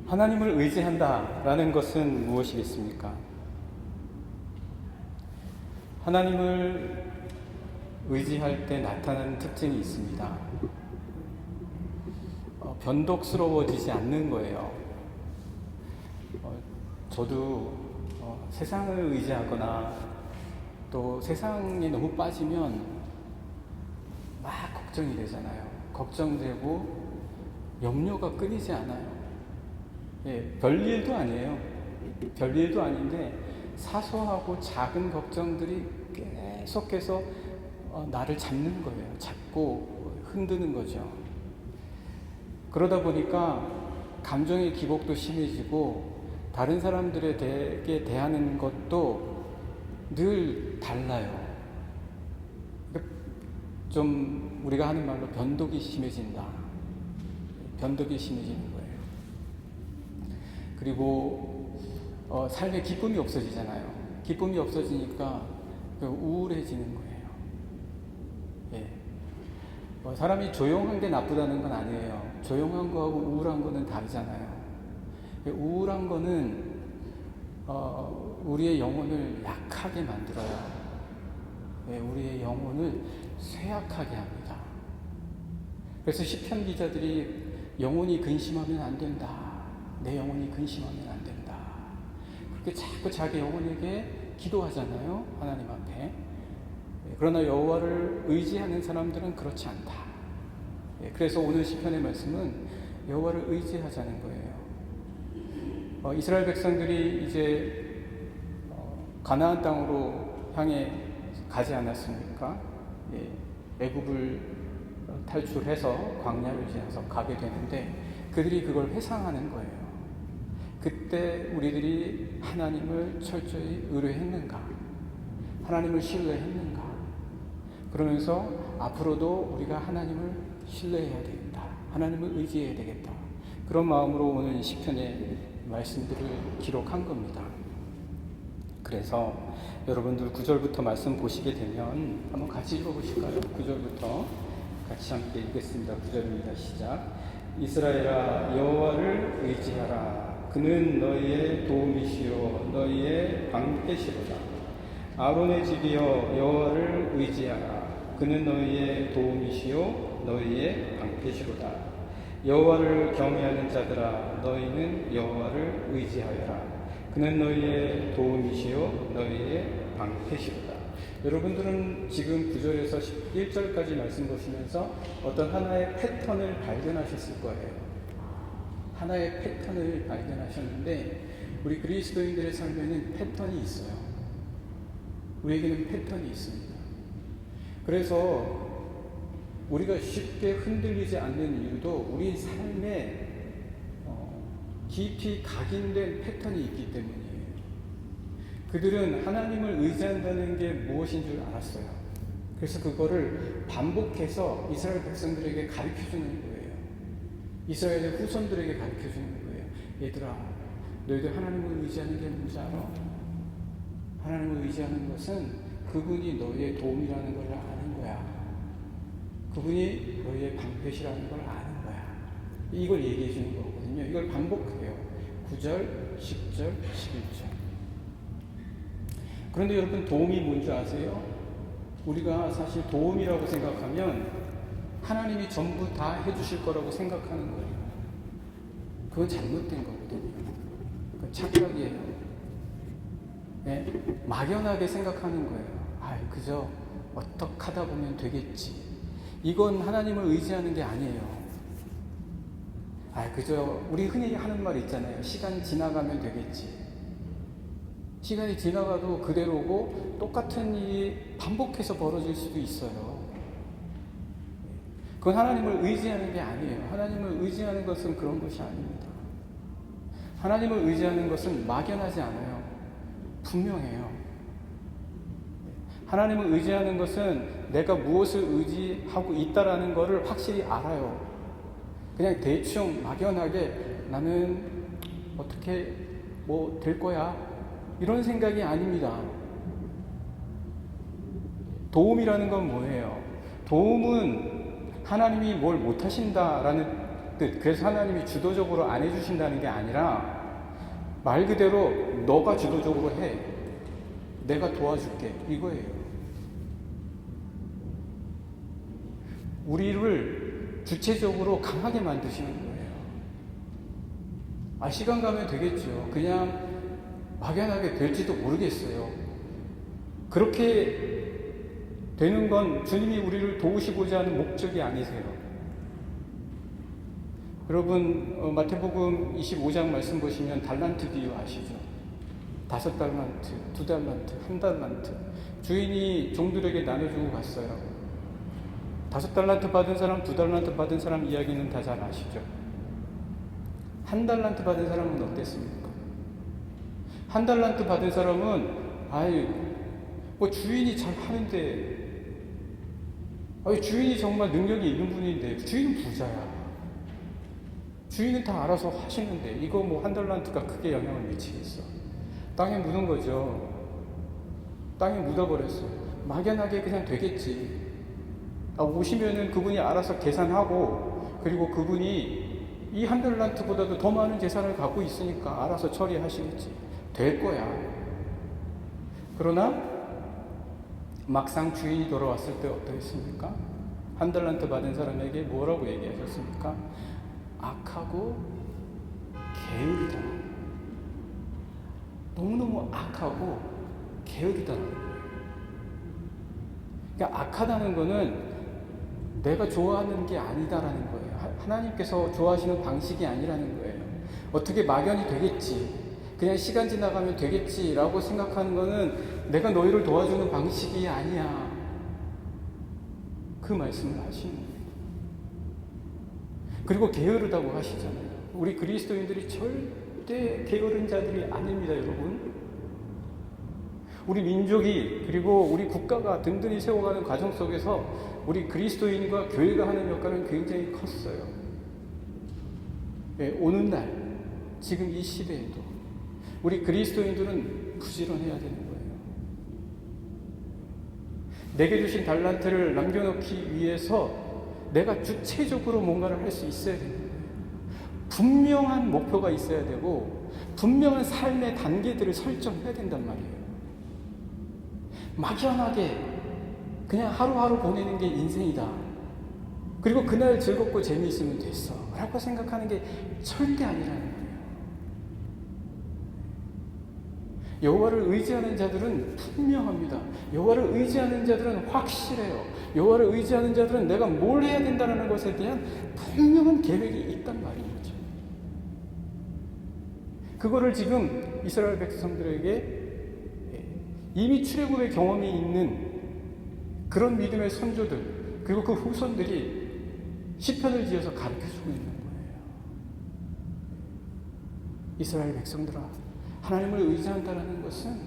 하나님을 의지한다라는 것은 무엇이겠습니까? 하나님을 의지할 때 나타나는 특징이 있습니다. 변덕스러워지지 않는 거예요. 저도 세상을 의지하거나 또 세상에 너무 빠지면 막 걱정이 되잖아요. 걱정되고 염려가 끊이지 않아요. 예, 별일도 아니에요. 별일도 아닌데 사소하고 작은 걱정들이 계속해서 나를 잡는 거예요. 잡고 흔드는 거죠. 그러다 보니까 감정의 기복도 심해지고 다른 사람들에게 대하는 것도 늘 달라요. 좀 우리가 하는 말로 변덕이 심해진다. 변덕이 심해지는 거예요. 그리고 삶에 기쁨이 없어지잖아요. 기쁨이 없어지니까 우울해지는 거예요. 예. 사람이 조용한 게 나쁘다는 건 아니에요. 조용한 거하고 우울한 거는 다르잖아요. 우울한 거는 우리의 영혼을 약하게 만들어요. 예, 우리의 영혼을 쇠약하게 합니다. 그래서 시편 기자들이 영혼이 근심하면 안 된다. 내 영혼이 근심하면 안 된다. 그렇게 자꾸 자기 영혼에게 기도하잖아요. 하나님 앞에. 그러나 여호와를 의지하는 사람들은 그렇지 않다. 그래서 오늘 시편의 말씀은 여호와를 의지하자는 거예요. 이스라엘 백성들이 이제 가나안 땅으로 향해 가지 않았습니까? 애굽을 탈출해서 광야를 지나서 가게 되는데 그들이 그걸 회상하는 거예요. 그때 우리들이 하나님을 철저히 의뢰했는가? 하나님을 신뢰했는가? 그러면서 앞으로도 우리가 하나님을 신뢰해야 되겠다. 하나님을 의지해야 되겠다. 그런 마음으로 오늘 시편의 말씀들을 기록한 겁니다. 그래서 여러분들 9절부터 말씀 보시게 되면 한번 같이 읽어보실까요? 9절부터 같이 함께 읽겠습니다. 9절입니다. 시작. 이스라엘아 여호와를 의지하라. 그는 너희의 도움이시요 너희의 방패시로다. 아론의 집이여 여호와를 의지하라. 그는 너희의 도움이시요 너희의 방패시로다. 여호와를 경외하는 자들아 너희는 여호와를 의지하여라. 그는 너희의 도움이시요 너희의 방패시로다. 여러분들은 지금 9절에서 11절까지 말씀 보시면서 어떤 하나의 패턴을 발견하셨을 거예요. 하나의 패턴을 발견하셨는데 우리 그리스도인들의 삶에는 패턴이 있어요. 우리에게는 패턴이 있습니다. 그래서 우리가 쉽게 흔들리지 않는 이유도 우리 삶에 깊이 각인된 패턴이 있기 때문이에요. 그들은 하나님을 의지한다는 게 무엇인 줄 알았어요. 그래서 그거를 반복해서 이스라엘 백성들에게 가르쳐주는 거예요. 이스라엘의 후손들에게 가르쳐주는 거예요. 얘들아, 너희들 하나님을 의지하는 게 뭔지 알아? 하나님을 의지하는 것은 그분이 너희의 도움이라는 걸 아는 거야. 그분이 너희의 방패시라는 걸 아는 거야. 이걸 얘기해 주는 거거든요. 이걸 반복해요. 9절, 10절, 11절. 그런데 여러분 도움이 뭔지 아세요? 우리가 사실 도움이라고 생각하면 하나님이 전부 다 해주실 거라고 생각하는 거예요. 그건 잘못된 거거든요. 그건 착각이에요. 네? 막연하게 생각하는 거예요. 그저 어떻게 하다 보면 되겠지. 이건 하나님을 의지하는 게 아니에요. 그저 우리 흔히 하는 말 있잖아요. 시간 지나가면 되겠지. 시간이 지나가도 그대로고 똑같은 일이 반복해서 벌어질 수도 있어요. 그건 하나님을 의지하는 게 아니에요. 하나님을 의지하는 것은 그런 것이 아닙니다. 하나님을 의지하는 것은 막연하지 않아요. 분명해요. 하나님을 의지하는 것은 내가 무엇을 의지하고 있다라는 것을 확실히 알아요. 그냥 대충 막연하게 나는 어떻게 뭐 될 거야 이런 생각이 아닙니다. 도움이라는 건 뭐예요? 도움은 하나님이 뭘 못하신다라는 뜻. 그래서 하나님이 주도적으로 안 해주신다는 게 아니라 말 그대로 너가 주도적으로 해. 내가 도와줄게. 이거예요. 우리를 주체적으로 강하게 만드시는 거예요. 시간 가면 되겠죠. 그냥 막연하게 될지도 모르겠어요. 그렇게 되는 건 주님이 우리를 도우시고자 하는 목적이 아니세요. 여러분, 마태복음 25장 말씀 보시면 달란트 비유 아시죠? 5달란트, 2달란트, 1달란트. 주인이 종들에게 나눠주고 갔어요. 5달란트 받은 사람, 2달란트 받은 사람 이야기는 다 잘 아시죠? 1달란트 받은 사람은 어땠습니까? 1달란트 받은 사람은 주인이 잘 하는데, 주인이 정말 능력이 있는 분인데, 주인은 부자야. 주인은 다 알아서 하시는데, 이거 1달란트가 크게 영향을 미치겠어. 땅에 묻은 거죠. 땅에 묻어버렸어. 막연하게 그냥 되겠지. 오시면은 그분이 알아서 계산하고, 그리고 그분이 이 1달란트보다도 더 많은 재산을 갖고 있으니까 알아서 처리하시겠지. 될 거야. 그러나 막상 주인이 돌아왔을 때 어떠했습니까? 1달란트 받은 사람에게 뭐라고 얘기하셨습니까? 악하고 게으르다. 너무너무 악하고 게으르다는 거예요. 그러니까 악하다는 거는 내가 좋아하는 게 아니다라는 거예요. 하나님께서 좋아하시는 방식이 아니라는 거예요. 어떻게 막연히 되겠지, 그냥 시간 지나가면 되겠지라고 생각하는 거는 내가 너희를 도와주는 방식이 아니야. 그 말씀을 하시는 거예요. 그리고 게으르다고 하시잖아요. 우리 그리스도인들이 절대 게으른 자들이 아닙니다, 여러분. 우리 민족이, 그리고 우리 국가가 든든히 세워가는 과정 속에서 우리 그리스도인과 교회가 하는 역할은 굉장히 컸어요. 오늘날, 지금 이 시대에도 우리 그리스도인들은 부지런해야 되는 거예요. 내게 주신 달란트를 남겨놓기 위해서 내가 주체적으로 뭔가를 할 수 있어야 되는 거예요. 분명한 목표가 있어야 되고, 분명한 삶의 단계들을 설정해야 된단 말이에요. 막연하게 그냥 하루하루 보내는 게 인생이다. 그리고 그날 즐겁고 재미있으면 됐어 라고 생각하는 게 절대 아니라는 거예요. 여호와를 의지하는 자들은 분명합니다. 여호와를 의지하는 자들은 확실해요. 여호와를 의지하는 자들은 내가 뭘 해야 된다는 것에 대한 분명한 계획이 있단 말이죠. 그거를 지금 이스라엘 백성들에게 이미 출애굽의 경험이 있는 그런 믿음의 선조들, 그리고 그 후손들이 시편을 지어서 가르쳐주고 있는 거예요. 이스라엘 백성들아, 하나님을 의지한다는 것은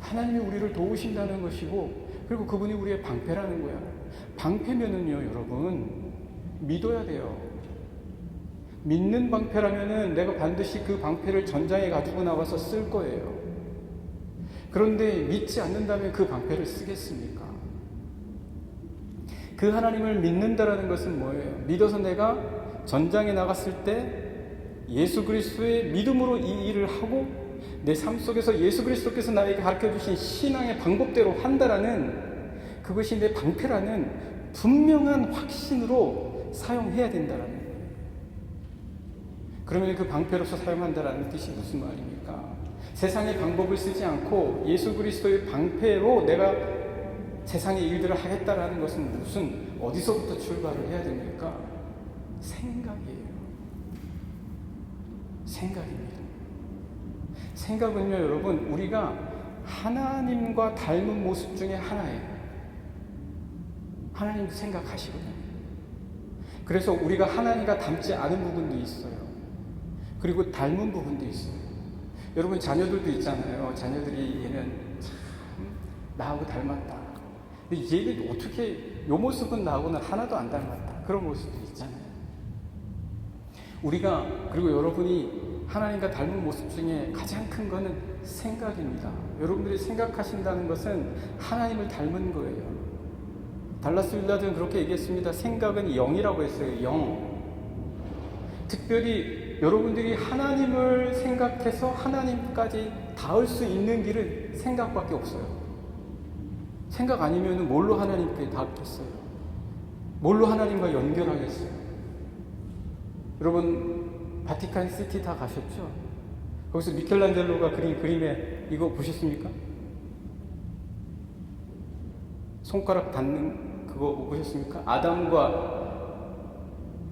하나님이 우리를 도우신다는 것이고, 그리고 그분이 우리의 방패라는 거야. 방패면은요, 여러분, 믿어야 돼요. 믿는 방패라면은 내가 반드시 그 방패를 전장에 가지고 나와서 쓸 거예요. 그런데 믿지 않는다면 그 방패를 쓰겠습니까? 그 하나님을 믿는다라는 것은 뭐예요? 믿어서 내가 전장에 나갔을 때 예수 그리스도의 믿음으로 이 일을 하고, 내 삶 속에서 예수 그리스도께서 나에게 가르쳐 주신 신앙의 방법대로 한다라는, 그것이 내 방패라는 분명한 확신으로 사용해야 된다라는 거예요. 그러면 그 방패로서 사용한다라는 뜻이 무슨 말입니까? 세상의 방법을 쓰지 않고 예수 그리스도의 방패로 내가 세상의 일들을 하겠다라는 것은 어디서부터 출발을 해야 됩니까? 생각이에요. 생각입니다. 생각은요, 여러분, 우리가 하나님과 닮은 모습 중에 하나예요. 하나님도 생각하시거든요. 그래서 우리가 하나님과 닮지 않은 부분도 있어요. 그리고 닮은 부분도 있어요. 여러분, 자녀들도 있잖아요. 자녀들이 얘는 참 나하고 닮았다. 근데 얘는 어떻게 요 모습은 나하고는 하나도 안 닮았다. 그런 모습도 있잖아요. 우리가, 그리고 여러분이 하나님과 닮은 모습 중에 가장 큰 거는 생각입니다. 여러분들이 생각하신다는 것은 하나님을 닮은 거예요. 달라스 윌라드는 그렇게 얘기했습니다. 생각은 영이라고 했어요. 영. 특별히 여러분들이 하나님을 생각해서 하나님까지 닿을 수 있는 길은 생각밖에 없어요. 생각 아니면 뭘로 하나님께 닿겠어요? 뭘로 하나님과 연결하겠어요? 여러분 바티칸 시티 다 가셨죠? 거기서 미켈란젤로가 그린 그림에 이거 보셨습니까? 손가락 닿는 그거 보셨습니까? 아담과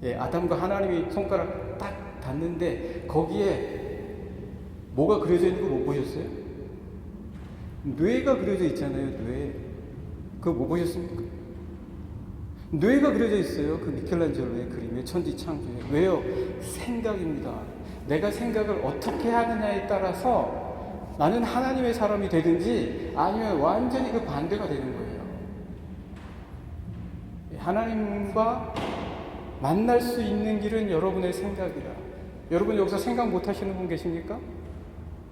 하나님이 손가락 딱 닿는데 거기에 뭐가 그려져 있는 거 못 보셨어요? 뇌가 그려져 있잖아요. 뇌. 그거 못 보셨습니까? 뇌가 그려져 있어요. 그 미켈란젤로의 그림에 천지창조에. 왜요? 생각입니다. 내가 생각을 어떻게 하느냐에 따라서 나는 하나님의 사람이 되든지 아니면 완전히 그 반대가 되는 거예요. 하나님과 만날 수 있는 길은 여러분의 생각이다. 여러분 여기서 생각 못 하시는 분 계십니까?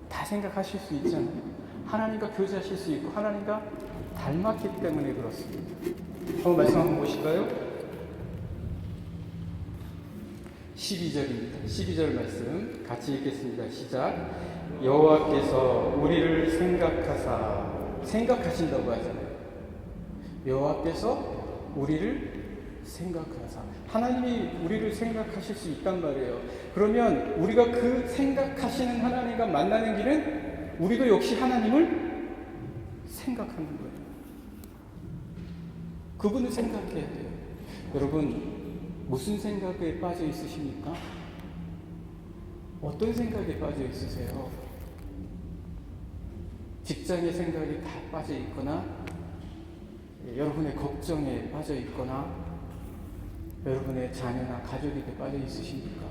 다 생각하실 수 있잖아요. 하나님과 교제하실 수 있고 하나님과 닮았기 때문에 그렇습니다. 한번 말씀 한번 보실까요? 12절입니다. 12절 말씀 같이 읽겠습니다. 시작. 여호와께서 우리를 생각하신다고 하잖아요. 여호와께서 우리를 생각하사. 하나님이 우리를 생각하실 수 있단 말이에요. 그러면 우리가 그 생각하시는 하나님과 만나는 길은 우리도 역시 하나님을 생각하는 거예요. 그분을 생각해야 돼요. 여러분 무슨 생각에 빠져 있으십니까? 어떤 생각에 빠져 있으세요? 직장의 생각이 다 빠져 있거나 여러분의 걱정에 빠져 있거나 여러분의 자녀나 가족에게 빠져 있으십니까?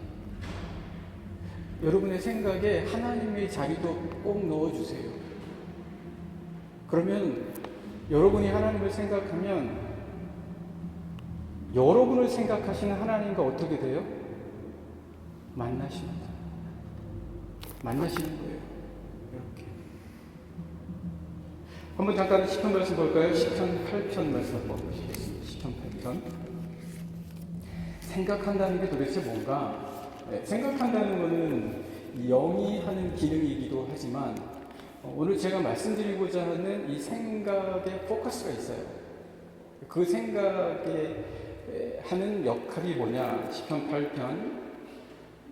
여러분의 생각에 하나님의 자리도 꼭 넣어주세요. 그러면 여러분이 하나님을 생각하면 여러분을 생각하시는 하나님과 어떻게 돼요? 만나십니다. 만나시는 거예요. 이렇게. 한번 잠깐 시편 말씀 볼까요? 시편 8편 말씀 한번 보시겠습니다. 시편 8편. 생각한다는 게 도대체 뭔가? 생각한다는 것은 영이 하는 기능이기도 하지만 오늘 제가 말씀드리고자 하는 이 생각에 포커스가 있어요. 그 생각에 하는 역할이 뭐냐? 시편 8편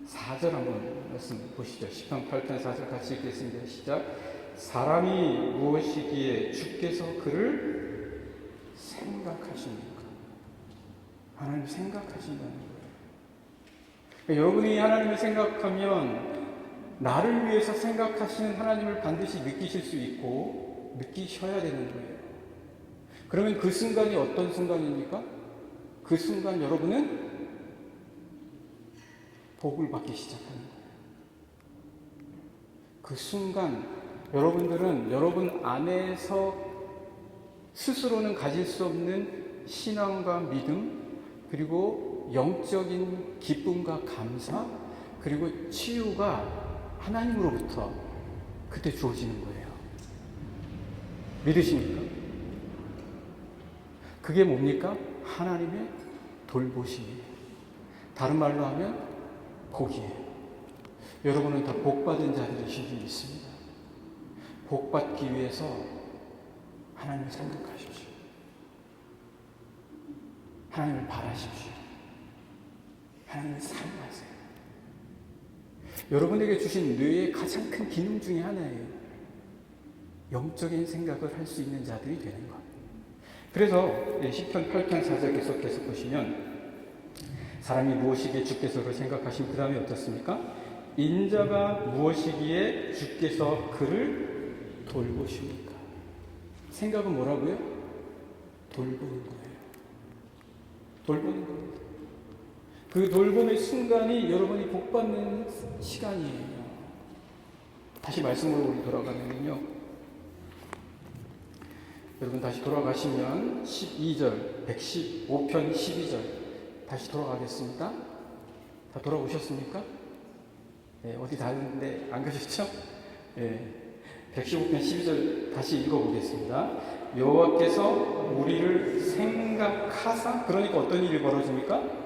4절 한번 말씀 보시죠. 시편 8편 4절 같이 읽겠습니다. 시작. 사람이 무엇이기에 주께서 그를 생각하십니까? 하나님 생각하신다는 거예요. 그러니까 여러분이 하나님을 생각하면 나를 위해서 생각하시는 하나님을 반드시 느끼실 수 있고 느끼셔야 되는 거예요. 그러면 그 순간이 어떤 순간입니까? 그 순간 여러분은 복을 받기 시작하는 거예요. 그 순간 여러분들은 여러분 안에서 스스로는 가질 수 없는 신앙과 믿음, 그리고 영적인 기쁨과 감사, 그리고 치유가 하나님으로부터 그때 주어지는 거예요. 믿으십니까? 그게 뭡니까? 하나님의 돌보심이에요. 다른 말로 하면 복이에요. 여러분은 다 복받은 자들이신 줄 믿습니다. 복받기 위해서 하나님을 생각하십시오. 하나님을 바라십시오. 하나님을 사랑하세요. 여러분에게 주신 뇌의 가장 큰 기능 중에 하나예요. 영적인 생각을 할 수 있는 자들이 되는 것. 그래서 시편 8편 4절 계속해서 보시면 사람이 무엇이기에 주께서를 생각하시면 그 다음에 어떻습니까? 인자가 무엇이기에 주께서 그를 돌보십니까? 생각은 뭐라고요? 돌보는 거예요. 돌보는 겁니다. 그 돌봄의 순간이 여러분이 복받는 시간이에요. 다시 말씀으로 우리 돌아가면요. 여러분 다시 돌아가시면 12절, 115편 12절 다시 돌아가겠습니다. 다 돌아오셨습니까? 네, 어디 다른데 안 가셨죠? 네, 115편 12절 다시 읽어보겠습니다. 여호와께서 우리를 생각하사, 그러니까 어떤 일이 벌어집니까?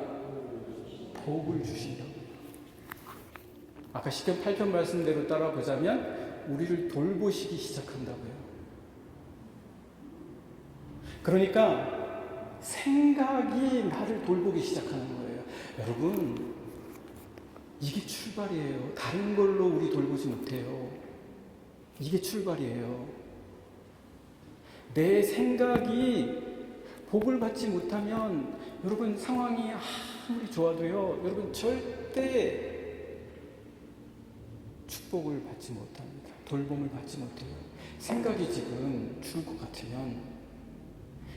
복을 주신다고. 아까 시편 8편 말씀대로 따라 보자면 우리를 돌보시기 시작한다고요. 그러니까 생각이 나를 돌보기 시작하는 거예요. 여러분, 이게 출발이에요. 다른 걸로 우리 돌보지 못해요. 이게 출발이에요. 내 생각이 복을 받지 못하면 여러분 상황이 아무리 좋아도요, 여러분 절대 축복을 받지 못합니다. 돌봄을 받지 못해요. 생각이 지금 죽을 것 같으면,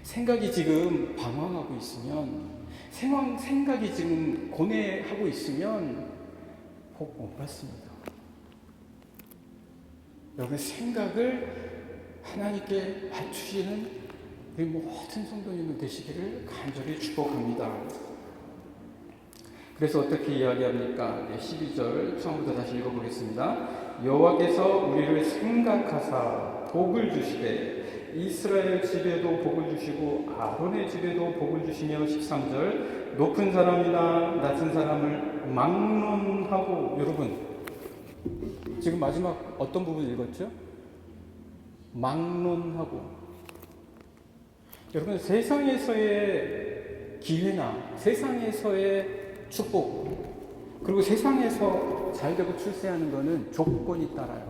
생각이 지금 방황하고 있으면, 생각이 지금 고뇌하고 있으면 복 못 받습니다. 여러분 생각을 하나님께 맞추시는 우리 모든 성도님들 되시기를 간절히 축복합니다. 그래서 어떻게 이야기합니까? 12절 처음부터 다시 읽어보겠습니다. 여호와께서 우리를 생각하사 복을 주시되 이스라엘 집에도 복을 주시고 아론의 집에도 복을 주시며 13절 높은 사람이나 낮은 사람을 막론하고. 여러분 지금 마지막 어떤 부분 읽었죠? 막론하고. 여러분 세상에서의 기회나 세상에서의 축복, 그리고 세상에서 잘되고 출세하는 것은 조건이 따라요.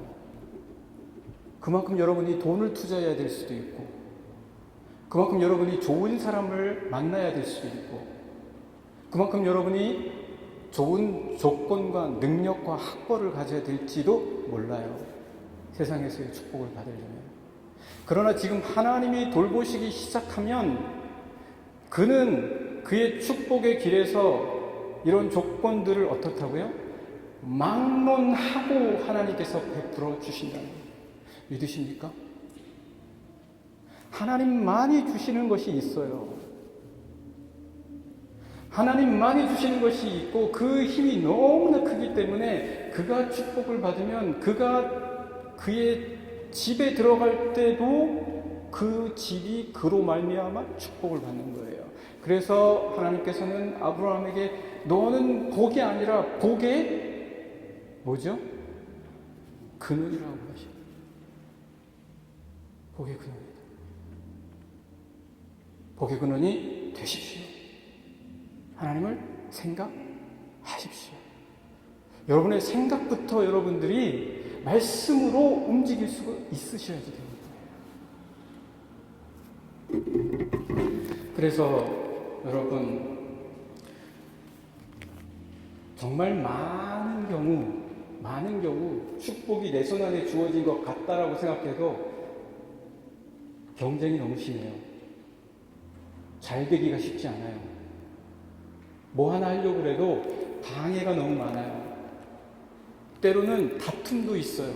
그만큼 여러분이 돈을 투자해야 될 수도 있고, 그만큼 여러분이 좋은 사람을 만나야 될 수도 있고, 그만큼 여러분이 좋은 조건과 능력과 학벌을 가져야 될지도 몰라요. 세상에서의 축복을 받으려면. 그러나 지금 하나님이 돌보시기 시작하면 그는 그의 축복의 길에서 이런 조건들을 어떻다고요? 막론하고 하나님께서 베풀어 주신다는 거예요. 믿으십니까? 하나님만이 주시는 것이 있어요. 하나님만이 주시는 것이 있고 그 힘이 너무나 크기 때문에 그가 축복을 받으면 그가 그의 집에 들어갈 때도 그 집이 그로 말미암아 축복을 받는 거예요. 그래서 하나님께서는 아브라함에게 너는 복이 아니라 복의 뭐죠? 근원이라고 하시죠. 복의 근원이다. 복의 근원이 되십시오. 하나님을 생각하십시오. 여러분의 생각부터 여러분들이 말씀으로 움직일 수가 있으셔야지 됩니다. 그래서 여러분 정말 많은 경우 축복이 내 손 안에 주어진 것 같다라고 생각해도 경쟁이 너무 심해요. 잘 되기가 쉽지 않아요. 뭐 하나 하려고 해도 방해가 너무 많아요. 때로는 다툼도 있어요.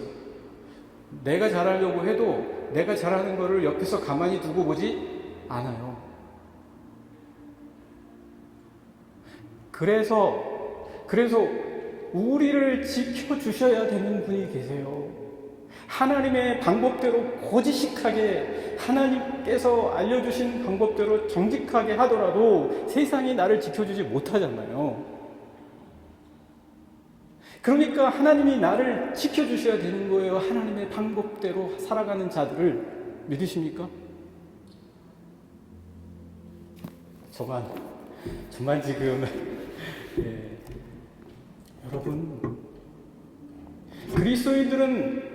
내가 잘하려고 해도 내가 잘하는 거를 옆에서 가만히 두고 보지 않아요. 그래서 우리를 지켜주셔야 되는 분이 계세요. 하나님의 방법대로 고지식하게 하나님께서 알려주신 방법대로 정직하게 하더라도 세상이 나를 지켜주지 못하잖아요. 그러니까 하나님이 나를 지켜주셔야 되는 거예요. 하나님의 방법대로 살아가는 자들을. 믿으십니까? 저만 지금 여러분 그리스도인들은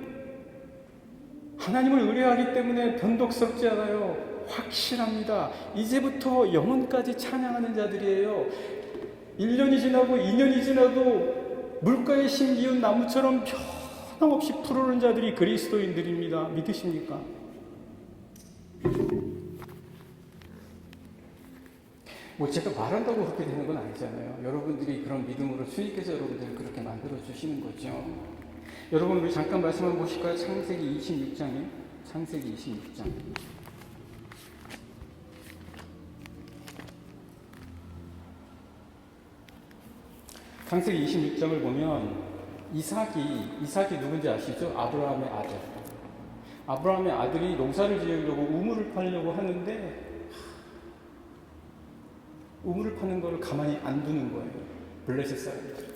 하나님을 의뢰하기 때문에 변덕스럽지 않아요. 확실합니다. 이제부터 영혼까지 찬양하는 자들이에요. 1년이 지나고 2년이 지나도 물가에 심기운 나무처럼 변함없이 푸르는 자들이 그리스도인들입니다. 믿으십니까? 뭐 제가 말한다고 그렇게 되는 건 아니잖아요. 여러분들이 그런 믿음으로 주님께서 여러분들을 그렇게 만들어 주시는 거죠. 여러분 우리 잠깐 말씀 한번 보실까요? 창세기 26장이요. 창세기 26장. 창세기 26장을 보면 이삭이 누군지 아시죠? 아브라함의 아들. 아브라함의 아들이 농사를 지으려고 우물을 파려고 하는데 우물을 파는 거를 가만히 안 두는 거예요. 블레셋 사람들.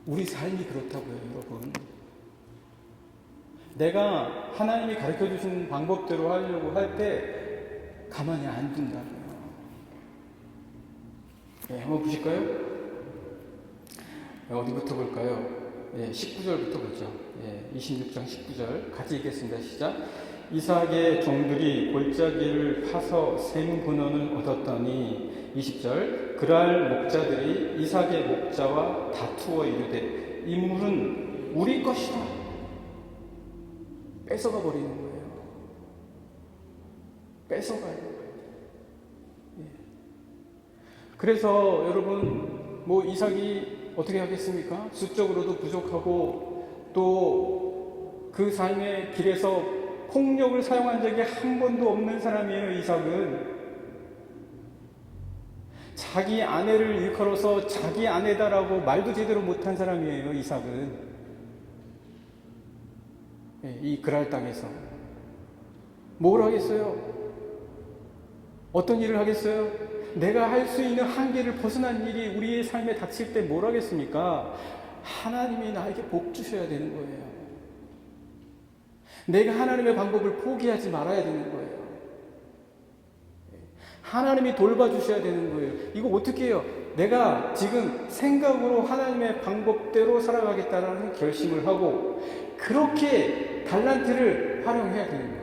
우리 삶이 그렇다고요, 여러분. 내가 하나님이 가르쳐 주신 방법대로 하려고 할 때 가만히 안 둔다고요. 네, 한번 보실까요? 어디부터 볼까요? 19절부터 보죠. 26장 19절 같이 읽겠습니다. 시작. 이삭의 종들이 골짜기를 파서 샘 근원을 얻었더니 20절 그랄 목자들이 이삭의 목자와 다투어 이르되 이 물은 우리 것이다. 뺏어가 버리는 거예요. 뺏어가요. 그래서 여러분 이삭이 어떻게 하겠습니까? 수적으로도 부족하고 또 그 삶의 길에서 폭력을 사용한 적이 한 번도 없는 사람이에요. 이삭은 자기 아내를 일컬어서 자기 아내다라고 말도 제대로 못한 사람이에요. 이삭은 이 그랄 땅에서 뭘 하겠어요? 어떤 일을 하겠어요? 내가 할 수 있는 한계를 벗어난 일이 우리의 삶에 닥칠 때 뭘 하겠습니까? 하나님이 나에게 복 주셔야 되는 거예요. 내가 하나님의 방법을 포기하지 말아야 되는 거예요. 하나님이 돌봐주셔야 되는 거예요. 이거 어떻게 해요? 내가 지금 생각으로 하나님의 방법대로 살아가겠다는 결심을 하고 그렇게 달란트를 활용해야 되는 거예요.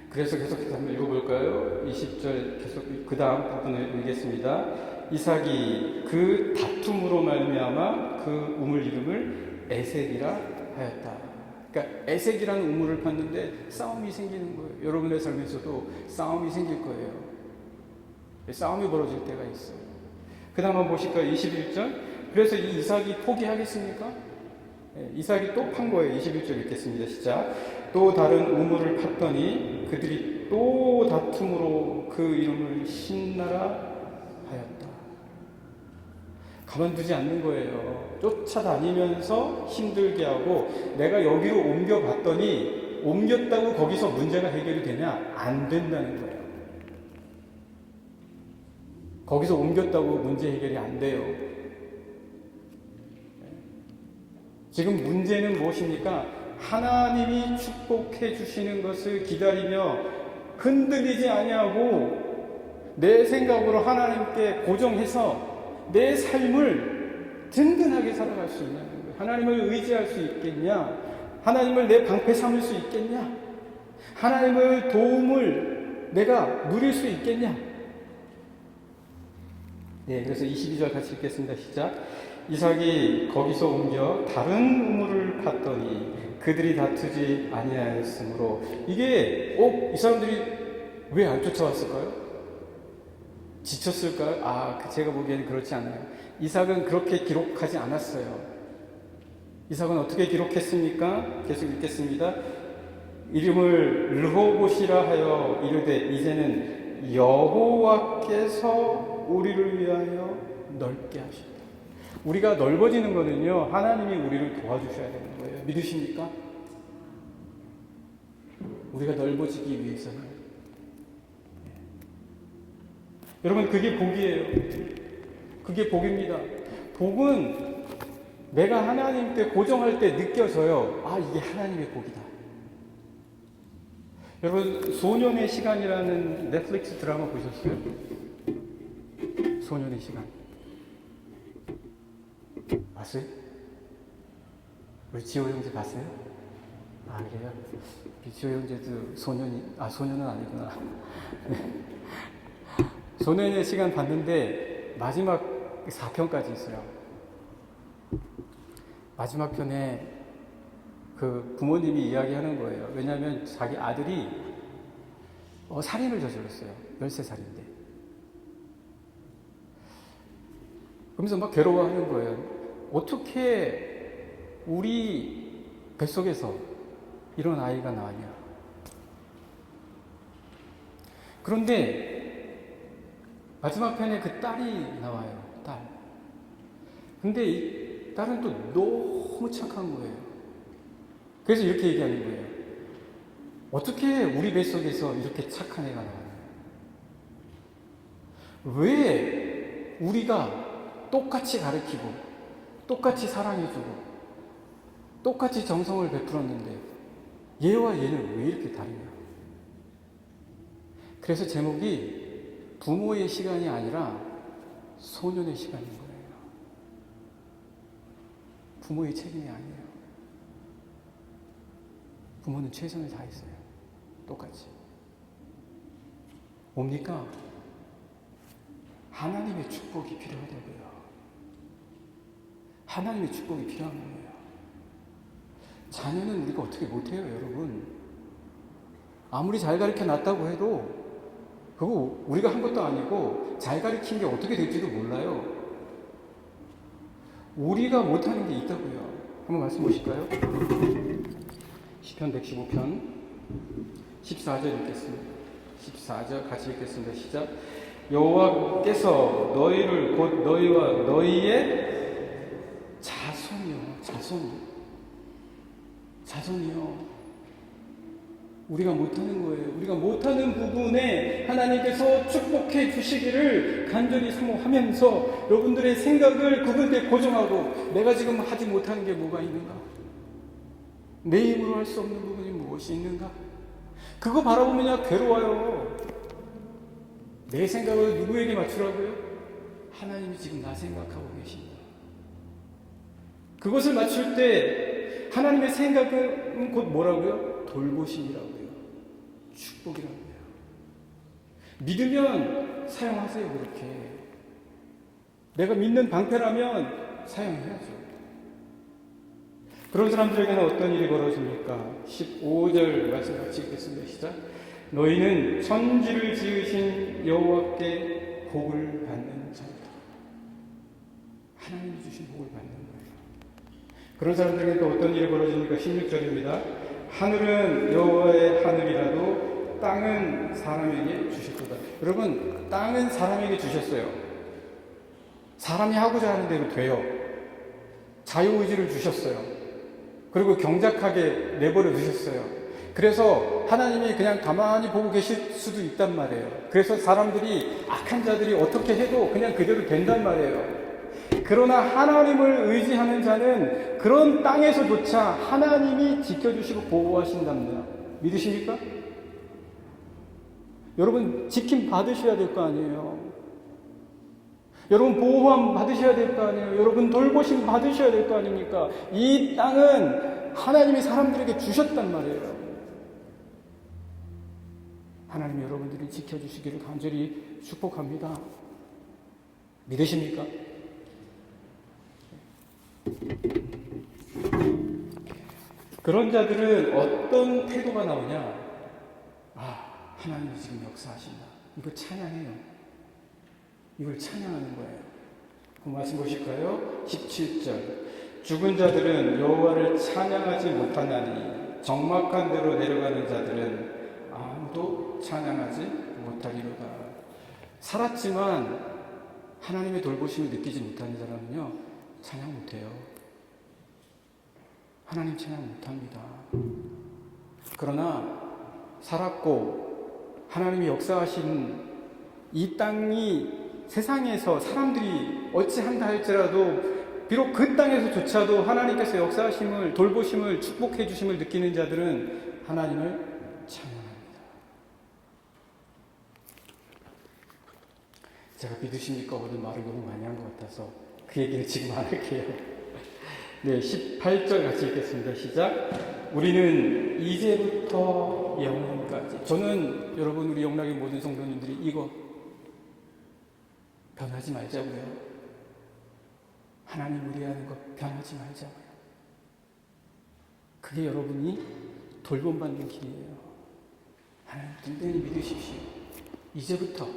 그래서 계속해서 한번 읽어볼까요? 20절 계속 그 다음 부분을 읽겠습니다. 이삭이 그 다툼으로 말미암아 그 우물 이름을 에색이라 하였다. 그러니까 에색이라는 우물을 팠는데 싸움이 생기는 거예요. 여러분의 삶에서도 싸움이 생길 거예요. 싸움이 벌어질 때가 있어요. 그 다음 한번 보실까요? 21절. 그래서 이 이삭이 포기하겠습니까? 이삭이 또 판 거예요. 21절 읽겠습니다. 시작. 또 다른 우물을 팠더니 그들이 또 다툼으로 그 이름을 신나라 하였다. 가만두지 않는 거예요. 쫓아다니면서 힘들게 하고 내가 여기로 옮겨봤더니 옮겼다고 거기서 문제가 해결이 되냐? 안 된다는 거예요. 거기서 옮겼다고 문제 해결이 안 돼요. 지금 문제는 무엇입니까? 하나님이 축복해 주시는 것을 기다리며 흔들리지 아니하고 내 생각으로 하나님께 고정해서 내 삶을 든든하게 살아갈 수 있냐는 거예요. 하나님을 의지할 수 있겠냐? 하나님을 내 방패 삼을 수 있겠냐? 하나님의 도움을 내가 누릴 수 있겠냐? 그래서 22절 같이 읽겠습니다. 시작. 이삭이 거기서 옮겨 다른 우물을 팠더니 그들이 다투지 아니하였으므로 이게 이 사람들이 왜 안 쫓아왔을까요? 지쳤을까요? 제가 보기에는 그렇지 않아요. 이삭은 그렇게 기록하지 않았어요. 이삭은 어떻게 기록했습니까? 계속 읽겠습니다. 이름을 르호봇이라 하여 이르되 이제는 여호와께서 우리를 위하여 넓게 하셨다. 우리가 넓어지는 거는요, 하나님이 우리를 도와주셔야 되는 거예요. 믿으십니까? 우리가 넓어지기 위해서는. 여러분, 그게 복이에요. 그게 복입니다. 복은 내가 하나님께 고정할 때 느껴져요. 이게 하나님의 복이다. 여러분, 소년의 시간이라는 넷플릭스 드라마 보셨어요? 소년의 시간. 봤어요? 우리 지호 형제 봤어요? 그래요? 지호 형제도 소년은 아니구나. 소년의 시간 봤는데 마지막 4편까지 있어요. 마지막 편에 그 부모님이 이야기하는 거예요. 왜냐하면 자기 아들이 살인을 저질렀어요. 13살인데. 그러면서 막 괴로워하는 거예요. 어떻게 우리 뱃속에서 이런 아이가 나왔냐. 그런데 마지막 편에 그 딸이 나와요. 딸. 근데 이 딸은 또 너무 착한 거예요. 그래서 이렇게 얘기하는 거예요. 어떻게 우리 뱃속에서 이렇게 착한 애가 나왔냐. 왜 우리가 똑같이 가르치고 똑같이 사랑해주고 똑같이 정성을 베풀었는데 얘와 얘는 왜 이렇게 다르냐? 그래서 제목이 부모의 시간이 아니라 소년의 시간인 거예요. 부모의 책임이 아니에요. 부모는 최선을 다했어요. 똑같이. 뭡니까? 하나님의 축복이 필요하다고요. 하나님의 축복이 필요한 거예요. 자녀는 우리가 어떻게 못해요, 여러분. 아무리 잘 가르쳐 놨다고 해도 그거 우리가 한 것도 아니고 잘 가르친 게 어떻게 될지도 몰라요. 우리가 못하는 게 있다고요. 한번 말씀 보실까요? 시편 115편 14절 읽겠습니다. 14절 같이 읽겠습니다. 시작. 여호와께서 너희를 곧 너희와 너희의 자손이요. 우리가 못하는 거예요. 우리가 못하는 부분에 하나님께서 축복해 주시기를 간절히 사모하면서 여러분들의 생각을 그분께 고정하고 내가 지금 하지 못하는 게 뭐가 있는가? 내 힘으로 할 수 없는 부분이 무엇이 있는가? 그거 바라보면 괴로워요. 내 생각을 누구에게 맞추라고요? 하나님이 지금 나 생각하고 계신다. 그것을 맞출 때 하나님의 생각은 곧 뭐라고요? 돌보심이라고요. 축복이라고요. 믿으면 사용하세요. 그렇게 내가 믿는 방패라면 사용해야죠. 그런 사람들에게는 어떤 일이 벌어집니까? 15절 말씀 같이 읽겠습니다. 시작. 너희는 천지를 지으신 여호와께 복을 받는 자다. 하나님이 주신 복을 받는 거예요. 그런 사람들에게 또 어떤 일이 벌어집니까? 16절입니다. 하늘은 여호와의 하늘이라도 땅은 사람에게 주실 거다. 여러분, 땅은 사람에게 주셨어요. 사람이 하고자 하는 대로 돼요. 자유의지를 주셨어요. 그리고 경작하게 내버려 두셨어요. 그래서 하나님이 그냥 가만히 보고 계실 수도 있단 말이에요. 그래서 사람들이, 악한 자들이 어떻게 해도 그냥 그대로 된단 말이에요. 그러나 하나님을 의지하는 자는 그런 땅에서조차 하나님이 지켜주시고 보호하신답니다. 믿으십니까? 여러분, 지킴 받으셔야 될 거 아니에요. 여러분, 보호함 받으셔야 될 거 아니에요. 여러분, 돌보심 받으셔야 될 거 아닙니까? 이 땅은 하나님이 사람들에게 주셨단 말이에요. 하나님이 여러분들이 지켜주시기를 간절히 축복합니다. 믿으십니까? 그런 자들은 어떤 태도가 나오냐? 아, 하나님이 지금 역사하신다. 이거 찬양해요. 이걸 찬양하는 거예요. 그 말씀 보실까요? 17절. 죽은 자들은 여호와를 찬양하지 못하나니 적막한 데로 내려가는 자들은 아무도 찬양하지 못하리로다. 살았지만 하나님의 돌보심을 느끼지 못하는 사람은요, 찬양 못해요. 하나님 찬양 못합니다. 그러나 살았고 하나님이 역사하신 이 땅이 세상에서 사람들이 어찌한다 할지라도 비록 그 땅에서조차도 하나님께서 역사하심을, 돌보심을, 축복해 주심을 느끼는 자들은 하나님을 찬양합니다. 제가 믿으십니까? 오늘 말을 너무 많이 한 것 같아서 그 얘기를 지금 안 할게요. 네, 18절 같이 읽겠습니다. 시작. 우리는 이제부터 영원까지. 저는 여러분, 우리 영락의 모든 성도님들이 이거 변하지 말자고요. 하나님 의뢰하는 것 변하지 말자고요. 그게 여러분이 돌봄받는 길이에요. 하나님 든든히 믿으십시오. 이제부터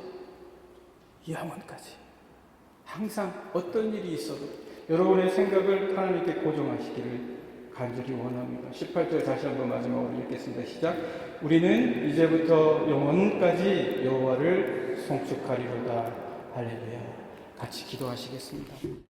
영원까지. 항상 어떤 일이 있어도 여러분의 생각을 하나님께 고정하시기를 간절히 원합니다. 18절 다시 한번 마지막으로 읽겠습니다. 시작. 우리는 이제부터 영원까지 여호와를 송축하리로다. 할렐루야. 같이 기도하시겠습니다.